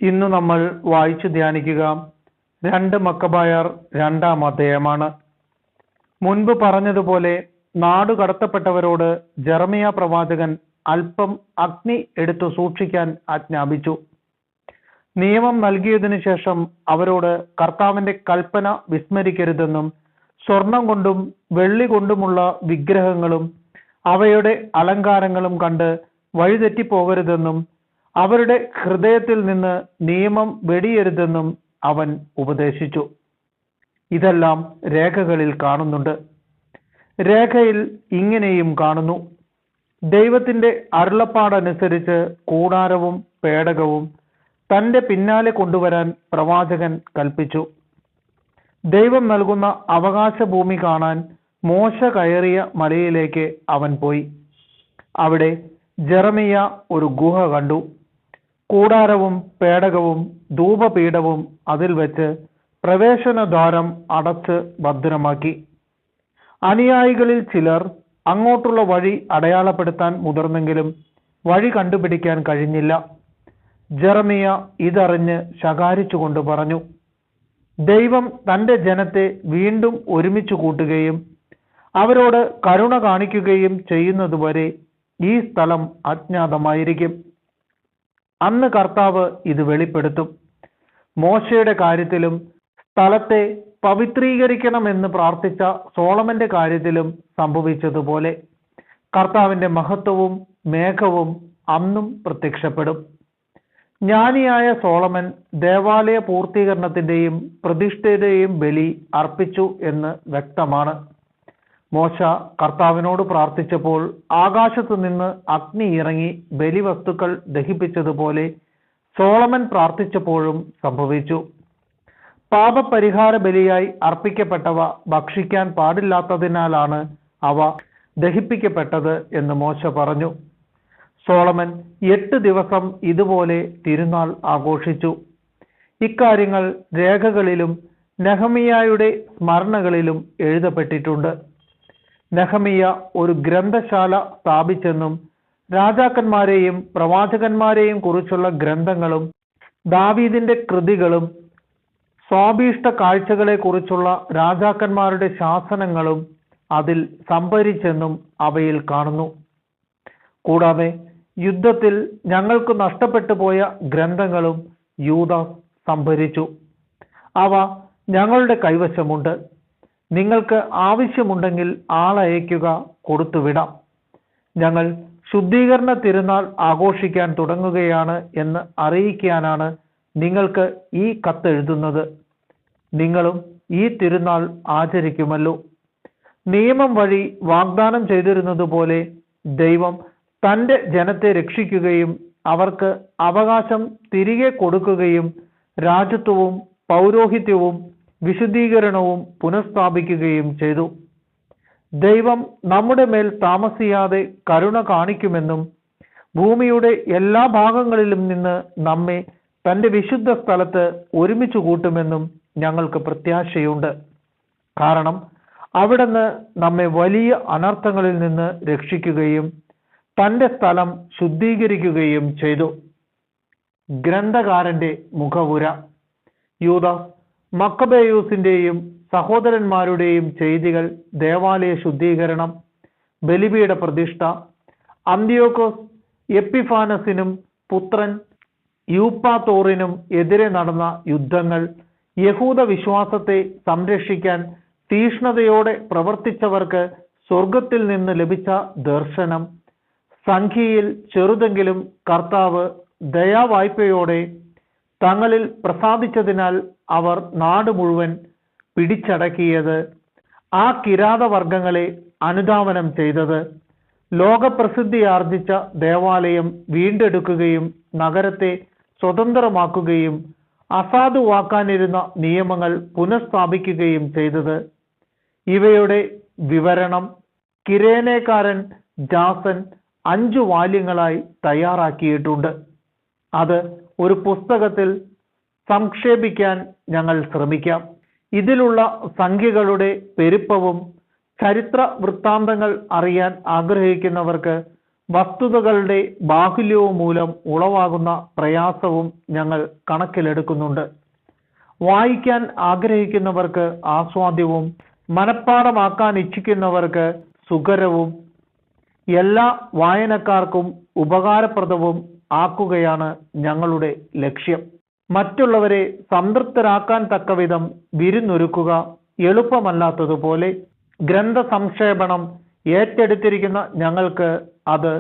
ഇന്ന് നമ്മൾ വായിച്ചു ധ്യാനിക്കുക 2 മക്കബായർ 2-ാം അധ്യായമാണ്. മുൻപ് പറഞ്ഞതുപോലെ നാടുകടത്തപ്പെട്ടവരോട് ജെറമിയ പ്രവാചകൻ അല്പം അഗ്നി എടുത്തു സൂക്ഷിക്കാൻ ആജ്ഞാപിച്ചു. നിയമം നൽകിയതിനു ശേഷം അവരോട് കർത്താവിന്റെ കൽപ്പന വിസ്മരിക്കരുതെന്നും സ്വർണം കൊണ്ടും വെള്ളി കൊണ്ടുമുള്ള വിഗ്രഹങ്ങളും അവയുടെ അലങ്കാരങ്ങളും കണ്ട് വഴിതെറ്റിപ്പോകരുതെന്നും അവരുടെ ഹൃദയത്തിൽ നിന്ന് നിയമം വെടിയരുതെന്നും അവൻ ഉപദേശിച്ചു. ഇതെല്ലാം രേഖകളിൽ കാണുന്നുണ്ട്. രേഖയിൽ ഇങ്ങനെയും കാണുന്നു: ദൈവത്തിന്റെ അരുളപ്പാടനുസരിച്ച് കൂടാരവും പേടകവും തന്റെ പിന്നാലെ കൊണ്ടുവരാൻ പ്രവാചകൻ കൽപ്പിച്ചു. ദൈവം നൽകുന്ന അവകാശ ഭൂമി കാണാൻ മോശ കയറിയ മലയിലേക്ക് അവൻ പോയി. അവിടെ ജെറമിയ ഒരു ഗുഹ കണ്ടു. കൂടാരവും പേടകവും ധൂപപീഠവും അതിൽ വെച്ച് പ്രവേശനദ്വാരം അടച്ച് ഭദ്രമാക്കി. അനുയായികളിൽ ചിലർ അങ്ങോട്ടുള്ള വഴി അടയാളപ്പെടുത്താൻ മുതിർന്നെങ്കിലും വഴി കണ്ടുപിടിക്കാൻ കഴിഞ്ഞില്ല. ജെറമിയ ഇതറിഞ്ഞ് ശകാരിച്ചുകൊണ്ട് പറഞ്ഞു: ദൈവം തന്റെ ജനത്തെ വീണ്ടും ഒരുമിച്ച് കൂട്ടുകയും അവരോട് കരുണ കാണിക്കുകയും ചെയ്യുന്നതുവരെ ഈ സ്ഥലം അജ്ഞാതമായിരിക്കും. അന്ന് കർത്താവ് ഇത് വെളിപ്പെടുത്തും. മോശയുടെ കാര്യത്തിലും സ്ഥലത്തെ പവിത്രീകരിക്കണമെന്ന് പ്രാർത്ഥിച്ച സോളമന്റെ കാര്യത്തിലും സംഭവിച്ചതുപോലെ കർത്താവിന്റെ മഹത്വവും മേഘവും അന്നും പ്രത്യക്ഷപ്പെടും. ജ്ഞാനിയായ സോളമൻ ദേവാലയ പൂർത്തീകരണത്തിന്റെയും പ്രതിഷ്ഠയുടെയും ബലി അർപ്പിച്ചു എന്ന് വ്യക്തമാണ്. മോശ കർത്താവിനോട് പ്രാർത്ഥിച്ചപ്പോൾ ആകാശത്തു നിന്ന് അഗ്നി ഇറങ്ങി ബലിവസ്തുക്കൾ ദഹിപ്പിച്ചതുപോലെ സോളമൻ പ്രാർത്ഥിച്ചപ്പോഴും സംഭവിച്ചു. പാപപരിഹാര ബലിയായി അർപ്പിക്കപ്പെട്ടവ ഭക്ഷിക്കാൻ പാടില്ലാത്തതിനാലാണ് അവ ദഹിപ്പിക്കപ്പെട്ടത് എന്ന് മോശ പറഞ്ഞു. സോളമൻ 8 ദിവസം ഇതുപോലെ തിരുനാൾ ആഘോഷിച്ചു. ഇക്കാര്യങ്ങൾ രേഖകളിലും നെഹമിയായുടെ സ്മരണകളിലും എഴുതപ്പെട്ടിട്ടുണ്ട്. നെഹമിയ ഒരു ഗ്രന്ഥശാല സ്ഥാപിച്ചെന്നും രാജാക്കന്മാരെയും പ്രവാചകന്മാരെയും കുറിച്ചുള്ള ഗ്രന്ഥങ്ങളും ദാവീദിന്റെ കൃതികളും സ്വാഭീഷ്ട കാഴ്ചകളെ കുറിച്ചുള്ള രാജാക്കന്മാരുടെ ശാസനങ്ങളും അതിൽ സംഭരിച്ചെന്നും അവയിൽ കാണുന്നു. കൂടാതെ യുദ്ധത്തിൽ ഞങ്ങൾക്ക് നഷ്ടപ്പെട്ടു പോയ ഗ്രന്ഥങ്ങളും യൂദ സംഭരിച്ചു. അവ ഞങ്ങളുടെ കൈവശമുണ്ട്. നിങ്ങൾക്ക് ആവശ്യമുണ്ടെങ്കിൽ ആളയക്കുക, കൊടുത്തുവിടാം. ഞങ്ങൾ ശുദ്ധീകരണ തിരുനാൾ ആഘോഷിക്കാൻ തുടങ്ങുകയാണ് എന്ന് അറിയിക്കാനാണ് നിങ്ങൾക്ക് ഈ കത്തെഴുതുന്നത്. നിങ്ങളും ഈ തിരുനാൾ ആചരിക്കുമല്ലോ. നിയമം വഴി വാഗ്ദാനം ചെയ്തിരുന്നതുപോലെ ദൈവം തന്റെ ജനത്തെ രക്ഷിക്കുകയും അവർക്ക് അവകാശം തിരികെ കൊടുക്കുകയും രാജത്വവും പൗരോഹിത്യവും വിശുദ്ധീകരണവും പുനഃസ്ഥാപിക്കുകയും ചെയ്തു. ദൈവം നമ്മുടെ മേൽ താമസിയാതെ കരുണ കാണിക്കുമെന്നും ഭൂമിയുടെ എല്ലാ ഭാഗങ്ങളിലും നിന്ന് നമ്മെ തന്റെ വിശുദ്ധ സ്ഥലത്ത് ഒരുമിച്ച് കൂട്ടുമെന്നും ഞങ്ങൾക്ക് പ്രത്യാശയുണ്ട്. കാരണം അവിടുന്ന് നമ്മെ വലിയ അനർത്ഥങ്ങളിൽ നിന്ന് രക്ഷിക്കുകയും തന്റെ സ്ഥലം ശുദ്ധീകരിക്കുകയും ചെയ്തു. ഗ്രന്ഥകാരന്റെ മുഖവുര. യൂദാസ് മക്കബേയൂസിന്റെയും സഹോദരന്മാരുടെയും ചെയ്തികൾ, ദേവാലയ ശുദ്ധീകരണം, ബലിപീഠ പ്രതിഷ്ഠ, അന്ത്യോക്കോസ് എപ്പിഫാനസിനും പുത്രൻ യൂപ്പാത്തോറിനും എതിരെ നടന്ന യുദ്ധങ്ങൾ, യഹൂദ വിശ്വാസത്തെ സംരക്ഷിക്കാൻ തീഷ്ണതയോടെ പ്രവർത്തിച്ചവർക്ക് സ്വർഗത്തിൽ നിന്ന് ലഭിച്ച ദർശനം, സംഖ്യയിൽ ചെറുതെങ്കിലും കർത്താവ് ദയാവായ്പയോടെ തങ്ങളിൽ പ്രസാദിച്ചതിനാൽ അവർ നാട് മുഴുവൻ പിടിച്ചടക്കിയത്, ആ കിരാതവർഗങ്ങളെ അനുധാവനം ചെയ്തത്, ലോകപ്രസിദ്ധിയാർജിച്ച ദേവാലയം വീണ്ടെടുക്കുകയും നഗരത്തെ സ്വതന്ത്രമാക്കുകയും അസാധുവാക്കാനിരുന്ന നിയമങ്ങൾ പുനഃസ്ഥാപിക്കുകയും ചെയ്തത്. ഇവയുടെ വിവരണം കിരേനേക്കാരൻ ജാസൻ 5 വാല്യങ്ങളായി തയ്യാറാക്കിയിട്ടുണ്ട്. അത് ഒരു പുസ്തകത്തിൽ സംക്ഷേപിക്കാൻ ഞങ്ങൾ ശ്രമിക്കാം. ഇതിലുള്ള സംഖ്യകളുടെ പെരുപ്പവും ചരിത്ര വൃത്താന്തങ്ങൾ അറിയാൻ ആഗ്രഹിക്കുന്നവർക്ക് വസ്തുതകളുടെ ബാഹുല്യവും മൂലം ഉളവാകുന്ന പ്രയാസവും ഞങ്ങൾ കണക്കിലെടുക്കുന്നുണ്ട്. വായിക്കാൻ ആഗ്രഹിക്കുന്നവർക്ക് ആസ്വാദ്യവും മനഃപ്പാഠമാക്കാൻ ഇച്ഛിക്കുന്നവർക്ക് സുഖകരവും എല്ലാ വായനക്കാർക്കും ഉപകാരപ്രദവും ആക്കുകയാണ് ഞങ്ങളുടെ ലക്ഷ്യം. മറ്റുള്ളവരെ സംതൃപ്തരാക്കാൻ തക്കവിധം വിരുന്നൊരുക്കുക എളുപ്പമല്ലാത്തതുപോലെ ഗ്രന്ഥ സംക്ഷേപണം ഏറ്റെടുത്തിരിക്കുന്ന ഞങ്ങൾക്ക് അത്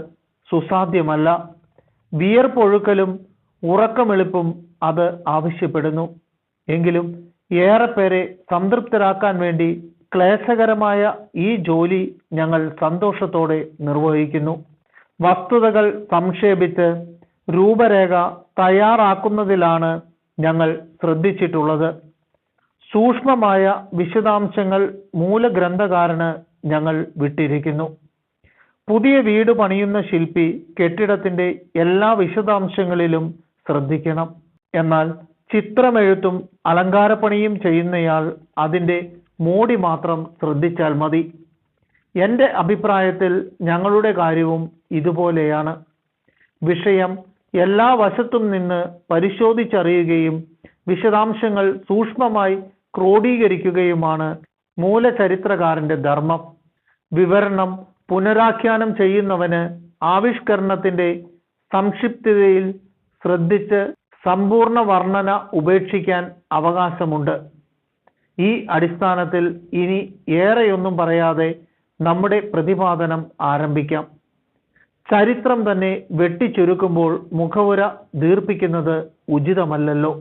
സുസാധ്യമല്ല. വിയർപ്പൊഴുക്കലും ഉറക്കമെളുപ്പും അത് ആവശ്യപ്പെടുന്നു. എങ്കിലും ഏറെ പേരെ സംതൃപ്തരാക്കാൻ വേണ്ടി ക്ലേശകരമായ ഈ ജോലി ഞങ്ങൾ സന്തോഷത്തോടെ നിർവഹിക്കുന്നു. വസ്തുതകൾ സംക്ഷേപിച്ച് രൂപരേഖ തയ്യാറാക്കുന്നതിലാണ് ഞങ്ങൾ ശ്രദ്ധിച്ചിട്ടുള്ളത്. സൂക്ഷ്മമായ വിശദാംശങ്ങൾ മൂലഗ്രന്ഥകാരന് ഞങ്ങൾ വിട്ടിരിക്കുന്നു. പുതിയ വീട് പണിയുന്ന ശില്പി കെട്ടിടത്തിന്റെ എല്ലാ വിശദാംശങ്ങളിലും ശ്രദ്ധിക്കണം. എന്നാൽ ചിത്രമെഴുത്തും അലങ്കാരപ്പണിയും ചെയ്യുന്നയാൾ അതിന്റെ മോടി മാത്രം ശ്രദ്ധിച്ചാൽ മതി. എൻ്റെ അഭിപ്രായത്തിൽ ഞങ്ങളുടെ കാര്യവും ഇതുപോലെയാണ്. വിഷയം എല്ലാ വശത്തും നിന്ന് പരിശോധിച്ചറിയുകയും വിശദാംശങ്ങൾ സൂക്ഷ്മമായി ക്രോഡീകരിക്കുകയുമാണ് മൂലചരിത്രകാരന്റെ ധർമ്മം. വിവരണം പുനരാഖ്യാനം ചെയ്യുന്നവന് ആവിഷ്കരണത്തിന്റെ സംക്ഷിപ്തതയിൽ ശ്രദ്ധിച്ച് സമ്പൂർണ്ണ വർണ്ണന ഉപേക്ഷിക്കാൻ അവകാശമുണ്ട്. ഈ അടിസ്ഥാനത്തിൽ ഇനി ഏറെയൊന്നും പറയാതെ നമ്മുടെ പ്രതിപാദനം ആരംഭിക്കാം. ചരിത്രം തന്നെ വെട്ടിച്ചുരുക്കുമ്പോൾ മുഖവുര ദീർപ്പിക്കുന്നത് ഉചിതമല്ലല്ലോ.